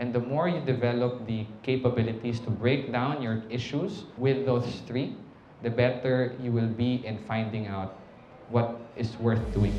And the more you develop the capabilities to break down your issues with those three, the better you will be in finding out what is worth doing.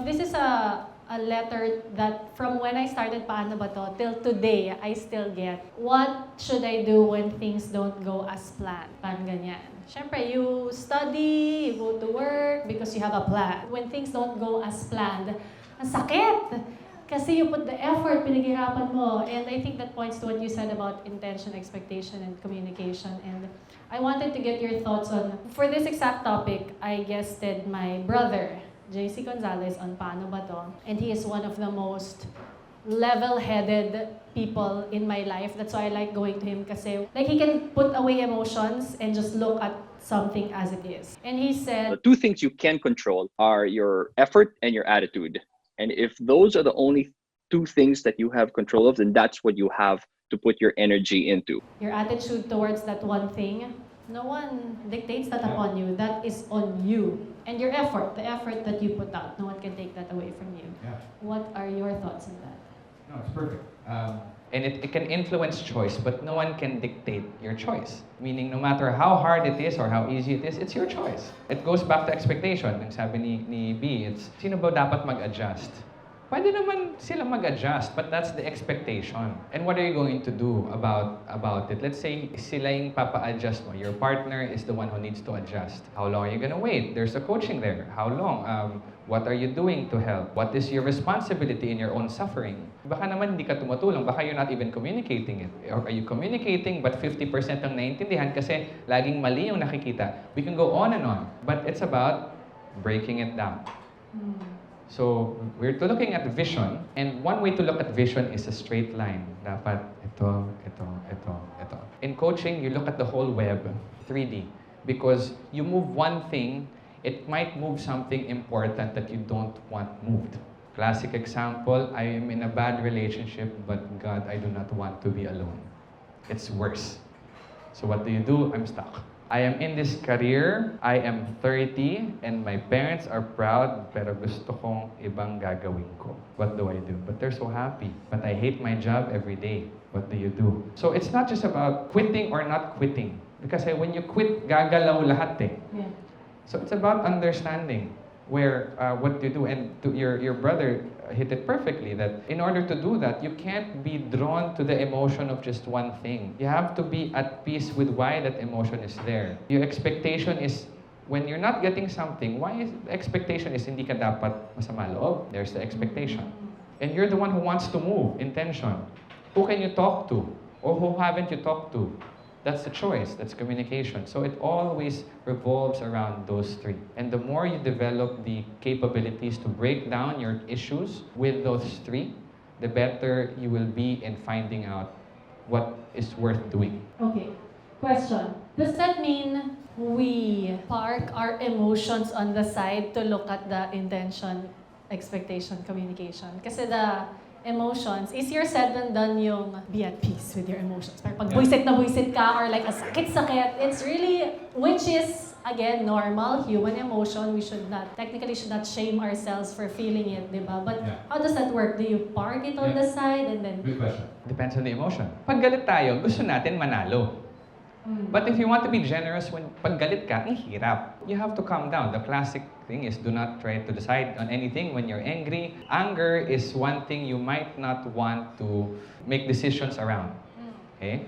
This is a letter that from when I started Paano ba to till today, I still get. What should I do when things don't go as planned? Parang ganyan. Siyempre, you study, you go to work because you have a plan. When things don't go as planned, ang sakit! Kasi you put the effort, pinaghirapan mo. And I think that points to what you said about intention, expectation, and communication. And I wanted to get your thoughts on, for this exact topic, I guested my brother, JC Gonzalez, on Paano ba to? And he is one of the most level-headed people in my life. That's why I like going to him kasi like he can put away emotions and just look at something as it is. And he said, The two things you can control are your effort and your attitude. And if those are the only two things that you have control of, then that's what you have to put your energy into. Your attitude towards that one thing, no one dictates that upon you. That is on you. And your effort, the effort that you put out, no one can take that away from you. Yeah. What are your thoughts on that? No, it's perfect. And it can influence choice, but no one can dictate your choice. Meaning, no matter how hard it is or how easy it is, it's your choice. It goes back to expectation. Ang sabi ni B, it's, sino ba dapat mag-adjust? Pwede naman sila mag-adjust, but that's the expectation. And what are you going to do about it? Let's say sila yung papa-adjust mo. Your partner is the one who needs to adjust. How long are you gonna wait? There's a coaching there. How long? What are you doing to help? What is your responsibility in your own suffering? Baka naman hindi ka tumutulong. Baka you're not even communicating it. Or are you communicating but 50% ang naiintindihan kasi laging mali yung nakikita? We can go on and on. But it's about breaking it down. So, we're looking at vision, and one way to look at vision is a straight line. Dapat ito. In coaching, you look at the whole web, 3D, because you move one thing, it might move something important that you don't want moved. Classic example, I am in a bad relationship, but God, I do not want to be alone. It's worse. So what do? I'm stuck. I am in this career, I am 30, and my parents are proud, pero gusto kong ibang gagawin ko. What do I do? But they're so happy. But I hate my job every day. What do you do? So it's not just about quitting or not quitting. Because when you quit, gagalaw lahat eh. Yeah. So it's about understanding where, what you do. And your brother hit it perfectly, that in order to do that, you can't be drawn to the emotion of just one thing. You have to be at peace with why that emotion is there. Your expectation is, when you're not getting something, the expectation is hindi ka dapat masama loob. There's the expectation. And you're the one who wants to move, intention. Who can you talk to? Or who haven't you talked to? That's the choice, that's communication. So it always revolves around those three. And the more you develop the capabilities to break down your issues with those three, the better you will be in finding out what is worth doing. Okay. Question. Does that mean we park our emotions on the side to look at the intention, expectation, communication? Kasi the emotions, easier said than done yung be at peace with your emotions. Pero pag buisit na buisit ka or like a sakit-sakit, it's really, which is, again, normal, human emotion. We technically should not shame ourselves for feeling it, di ba? But how does that work? Do you park it on the side and then... Good question. Depends on the emotion. Pag galit tayo, gusto natin manalo. But if you want to be generous, when pag galit ka, ang hirap. You have to calm down. The classic thing is do not try to decide on anything when you're angry. Anger is one thing you might not want to make decisions around. Okay?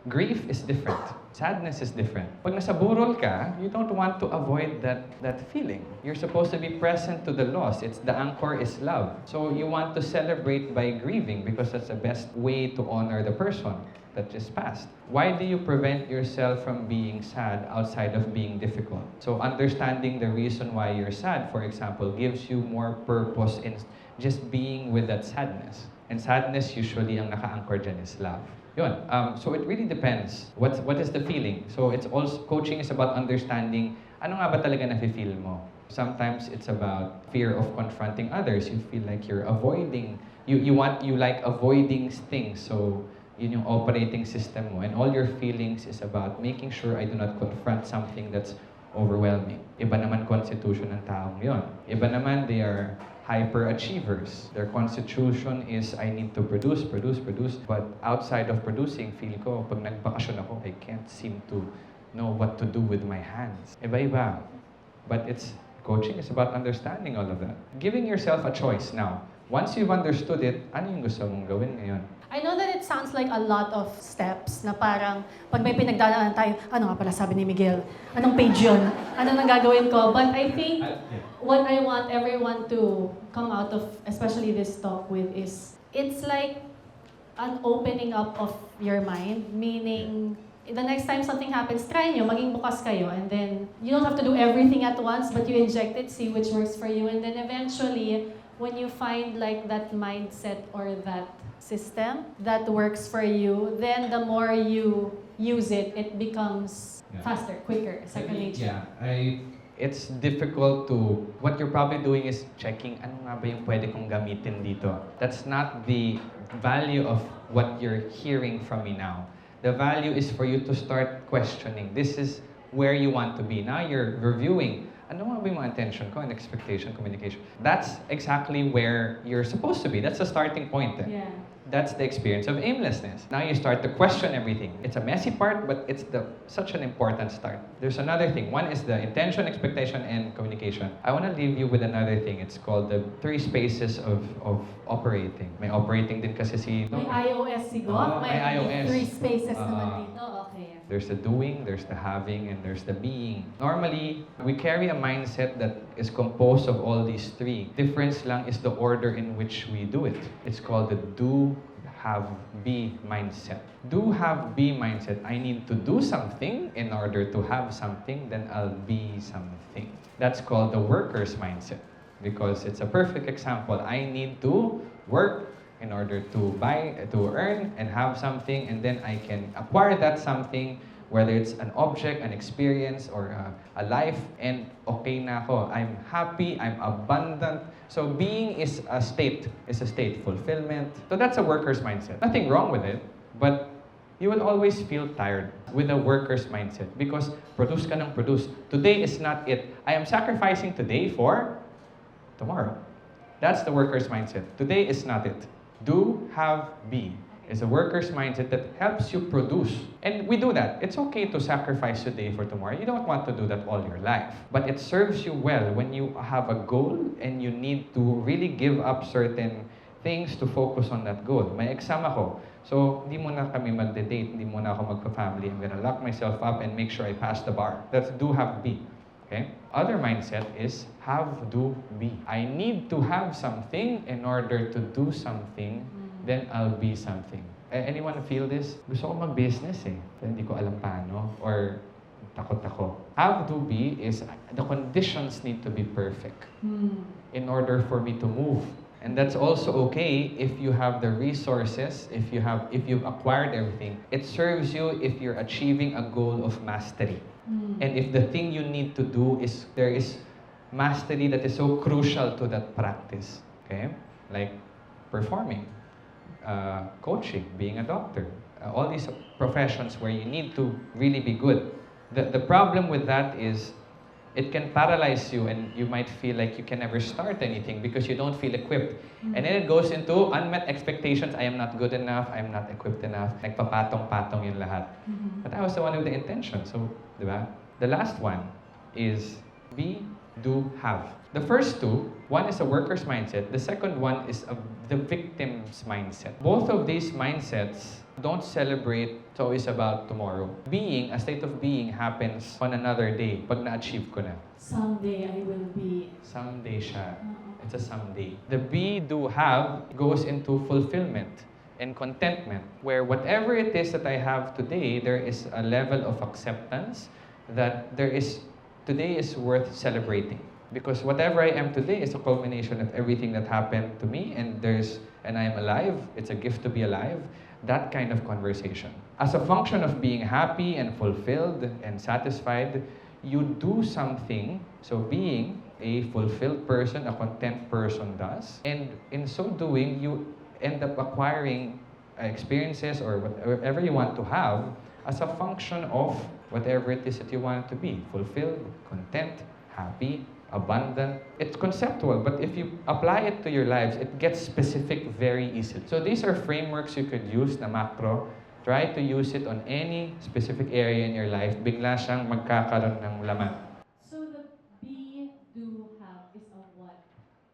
Grief is different. Sadness is different. Pag nasa burol ka, you don't want to avoid that feeling. You're supposed to be present to the loss. The anchor is love. So you want to celebrate by grieving because that's the best way to honor the person that just passed. Why do you prevent yourself from being sad outside of being difficult? So understanding the reason why you're sad, for example, gives you more purpose in just being with that sadness. And sadness, usually, ang naka-anchor dyan is love. Yun. So it really depends. What is the feeling? So it's also, coaching is about understanding, ano nga ba talaga nafe-feel mo? Sometimes it's about fear of confronting others. You feel like you're avoiding, you like avoiding things. So Yun yung operating system mo. And all your feelings is about making sure I do not confront something that's overwhelming. Iba naman constitution ng taong yon. Iba naman, they are hyperachievers. Their constitution is I need to produce. But outside of producing, feel ko, pag nagbakasyon ako, I can't seem to know what to do with my hands. Iba-iba. But coaching is about understanding all of that. Giving yourself a choice now. Once you've understood it, ano yung gusto mong gawin ngayon? I know that it sounds like a lot of steps na parang pag may pinagdadaanan tayo, ano nga pala sabi ni Miguel? Anong page yun? Ano nang gagawin ko? But I think what I want everyone to come out of, especially this talk with, is it's like an opening up of your mind. Meaning, the next time something happens, try nyo, maging bukas kayo. And then, you don't have to do everything at once, but you inject it, see which works for you. And then eventually, when you find like that mindset or that system that works for you, then the more you use it, it becomes faster, quicker, second nature. It's difficult to, what you're probably doing is checking, ano nga ba yung pwede kong gamitin dito? That's not the value of what you're hearing from me now. The value is for you to start questioning. This is where you want to be. Now you're reviewing, ano nga ba yung mga intention ko and expectation, communication? That's exactly where you're supposed to be. That's the starting point. Yeah. That's the experience of aimlessness. Now you start to question everything. It's a messy part, but it's such an important start. There's another thing. One is the intention, expectation, and communication. I want to leave you with another thing. It's called the 3 spaces of operating. May operating din kasi si... May iOS siguro. May iOS. 3 spaces naman dito. Okay. There's the doing, there's the having, and there's the being. Normally, we carry a mindset that is composed of all these 3. Difference lang is the order in which we do it. It's called the do, have, be mindset. Do, have, be mindset. I need to do something in order to have something, then I'll be something. That's called the worker's mindset because it's a perfect example. I need to work in order to earn and have something, and then I can acquire that something, whether it's an object, an experience, or a life, and okay na ako. I'm happy, I'm abundant. So being is a state, fulfillment. So that's a worker's mindset. Nothing wrong with it, but you will always feel tired with a worker's mindset because produce ka ng produce. Today is not it. I am sacrificing today for tomorrow. That's the worker's mindset. Today is not it. Do, have, be is a worker's mindset that helps you produce. And we do that. It's okay to sacrifice today for tomorrow. You don't want to do that all your life. But it serves you well when you have a goal and you need to really give up certain things to focus on that goal. May exam ako. So, hindi muna kami magde-date, hindi muna ako magpa-family. I'm gonna lock myself up and make sure I pass the bar. That's do, have, be. Okay? Other mindset is have, do, be. I need to have something in order to do something, then I'll be something. Anyone feel this? Gusto ko mag-business pero hindi ko alam paano or takot ako. Have, do, be is the conditions need to be perfect in order for me to move. And that's also okay if you have the resources, if you've acquired everything. It serves you if you're achieving a goal of mastery. And if the thing you need to do is, there is mastery that is so crucial to that practice, okay? Like performing, coaching, being a doctor, all these professions where you need to really be good. The problem with that is it can paralyze you and you might feel like you can never start anything because you don't feel equipped. And then it goes into unmet expectations. I am not good enough, I am not equipped enough. Nagpapatong-patong yung lahat. But I was the one with the intention. So, di ba? The last one is be, do, have. The first 2, one is a worker's mindset. The second one is the victim's mindset. Both of these mindsets don't celebrate, it's always about tomorrow. Being, a state of being happens on another day pag na-achieve ko na. Someday I will be. Someday siya. It's a someday. The be, do, have goes into fulfillment and contentment, where whatever it is that I have today, there is a level of acceptance that today is worth celebrating. Because whatever I am today is a culmination of everything that happened to me, and I am alive. It's a gift to be alive. That kind of conversation. As a function of being happy and fulfilled and satisfied, you do something. So being a fulfilled person, a content person does. And in so doing, you end up acquiring experiences or whatever you want to have as a function of whatever it is that you want it to be. Fulfilled, content, happy, abundant. It's conceptual, but if you apply it to your lives, it gets specific very easily. So these are frameworks you could use na macro. Try to use it on any specific area in your life. Bigla siyang magkakaroon ng laman. So the be, do, have is a what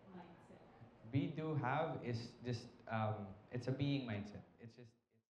mindset? Be, do, have is just, it's a being mindset. It's just